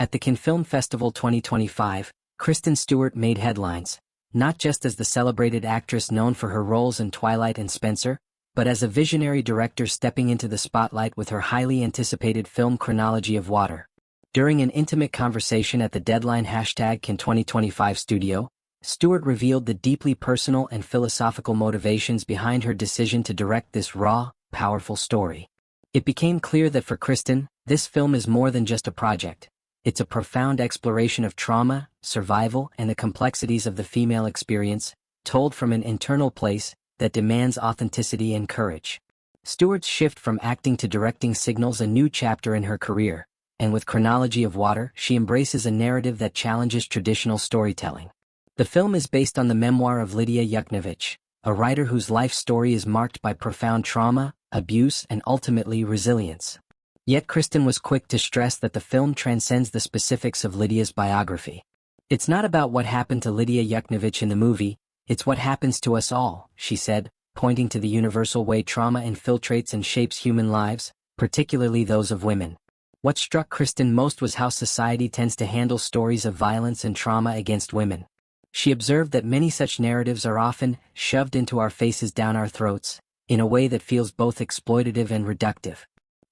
At the Cannes Film Festival 2025, Kristen Stewart made headlines, not just as the celebrated actress known for her roles in Twilight and Spencer, but as a visionary director stepping into the spotlight with her highly anticipated film Chronology of Water. During an intimate conversation at the Deadline #Cannes 2025 studio, Stewart revealed the deeply personal and philosophical motivations behind her decision to direct this raw, powerful story. It became clear that for Kristen, this film is more than just a project. It's a profound exploration of trauma, survival, and the complexities of the female experience, told from an internal place that demands authenticity and courage. Stewart's shift from acting to directing signals a new chapter in her career, and with Chronology of Water, she embraces a narrative that challenges traditional storytelling. The film is based on the memoir of Lidia Yuknavitch, a writer whose life story is marked by profound trauma, abuse, and ultimately resilience. Yet Kristen was quick to stress that the film transcends the specifics of Lydia's biography. It's not about what happened to Lidia Yuknavitch in the movie, it's what happens to us all, she said, pointing to the universal way trauma infiltrates and shapes human lives, particularly those of women. What struck Kristen most was how society tends to handle stories of violence and trauma against women. She observed that many such narratives are often shoved into our faces down our throats, in a way that feels both exploitative and reductive.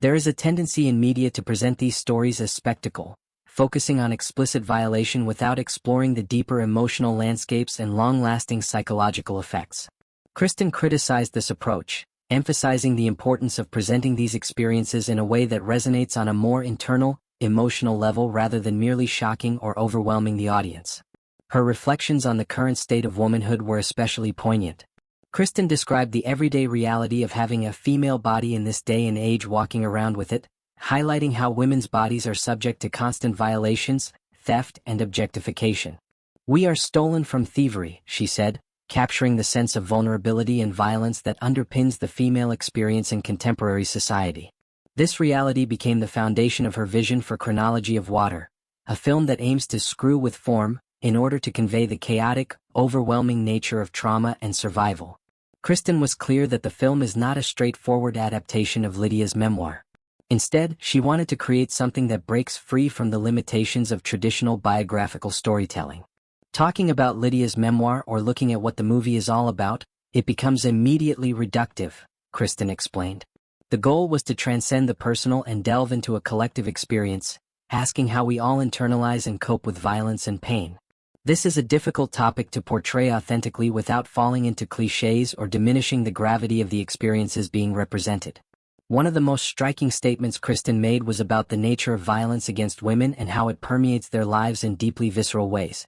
There is a tendency in media to present these stories as spectacle, focusing on explicit violation without exploring the deeper emotional landscapes and long-lasting psychological effects. Kristen criticized this approach, emphasizing the importance of presenting these experiences in a way that resonates on a more internal, emotional level rather than merely shocking or overwhelming the audience. Her reflections on the current state of womanhood were especially poignant. Kristen described the everyday reality of having a female body in this day and age, walking around with it, highlighting how women's bodies are subject to constant violations, theft, and objectification. "We are stolen from thievery," she said, capturing the sense of vulnerability and violence that underpins the female experience in contemporary society. This reality became the foundation of her vision for Chronology of Water, a film that aims to screw with form, in order to convey the chaotic, overwhelming nature of trauma and survival. Kristen was clear that the film is not a straightforward adaptation of Lydia's memoir. Instead, she wanted to create something that breaks free from the limitations of traditional biographical storytelling. Talking about Lydia's memoir or looking at what the movie is all about, it becomes immediately reductive, Kristen explained. The goal was to transcend the personal and delve into a collective experience, asking how we all internalize and cope with violence and pain. This is a difficult topic to portray authentically without falling into cliches or diminishing the gravity of the experiences being represented. One of the most striking statements Kristen made was about the nature of violence against women and how it permeates their lives in deeply visceral ways.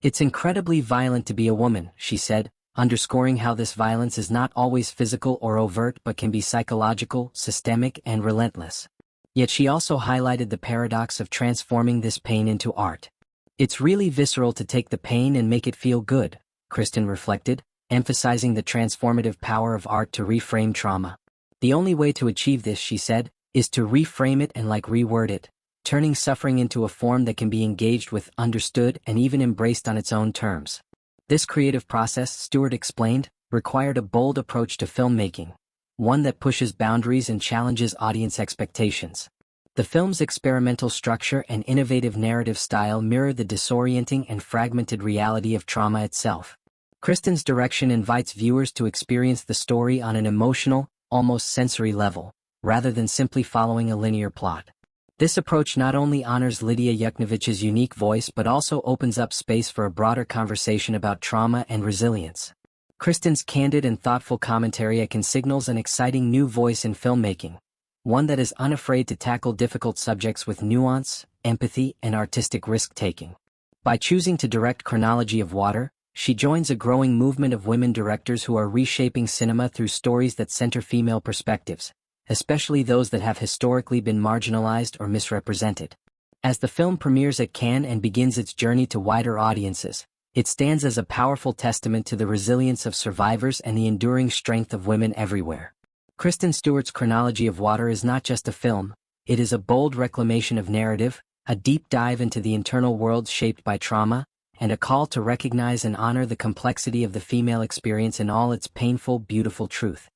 "It's incredibly violent to be a woman," she said, underscoring how this violence is not always physical or overt but can be psychological, systemic, and relentless. Yet she also highlighted the paradox of transforming this pain into art. "It's really visceral to take the pain and make it feel good," Kristen reflected, emphasizing the transformative power of art to reframe trauma. "The only way to achieve this," she said, "is to reframe it and reword it, turning suffering into a form that can be engaged with, understood, and even embraced on its own terms." This creative process, Stewart explained, required a bold approach to filmmaking, one that pushes boundaries and challenges audience expectations. The film's experimental structure and innovative narrative style mirror the disorienting and fragmented reality of trauma itself. Kristen's direction invites viewers to experience the story on an emotional, almost sensory level, rather than simply following a linear plot. This approach not only honors Lidia Yuknavitch's unique voice but also opens up space for a broader conversation about trauma and resilience. Kristen's candid and thoughtful commentary can signals an exciting new voice in filmmaking, one that is unafraid to tackle difficult subjects with nuance, empathy, and artistic risk-taking. By choosing to direct Chronology of Water, she joins a growing movement of women directors who are reshaping cinema through stories that center female perspectives, especially those that have historically been marginalized or misrepresented. As the film premieres at Cannes and begins its journey to wider audiences, it stands as a powerful testament to the resilience of survivors and the enduring strength of women everywhere. Kristen Stewart's Chronology of Water is not just a film, it is a bold reclamation of narrative, a deep dive into the internal world shaped by trauma, and a call to recognize and honor the complexity of the female experience in all its painful, beautiful truth.